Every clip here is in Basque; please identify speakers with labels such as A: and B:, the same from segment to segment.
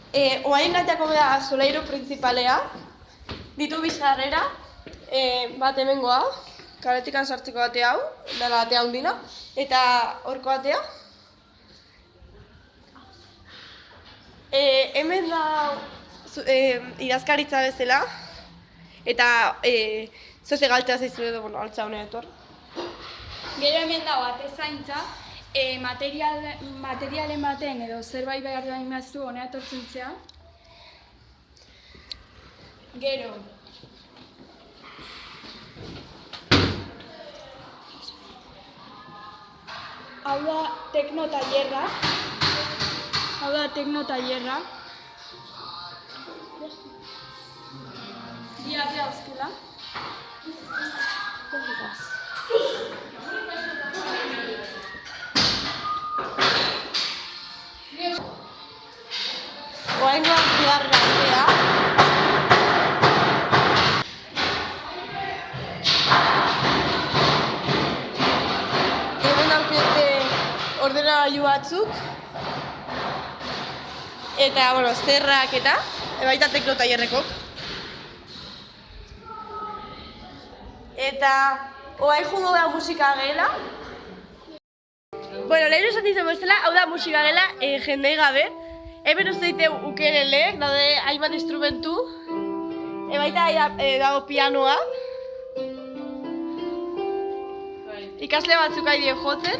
A: Oain gatiako beda solairu principalea, ditu bizarrera, bat hemengoa, kaletikan sartzeko ate hau, dela atea hundina, eta horko atea. Hemen da idazkaritza bezala, eta zoze galtzea zaizu edo, altza honen etor.
B: Gero hemen dago atezaintza, materialen baten edo zerbait behar da imaztu honea etortzen zea. Gero. Hau da teknotaierra. Diate hauzkula.
A: Oaingoa bigarren astea. Hemen daukete ordenagailu batzuk. Eta, zerrak eta, baita teknotaierrekok. Eta, oain jungo da musika gela. Lehen esan dizen bezala, hau da musika gela jendei gabe. Hemen uste dite ukeleleek, daude hainbat instrumentu. Baita dago pianoa. Ikasle batzuk ari dien jotzen.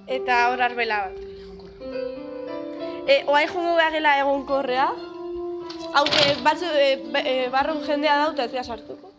A: Eta hor arbela bat. Oain jungo behar gela egonkorrea. Hauke batzu barrun jendea dauta ez dira sartuko.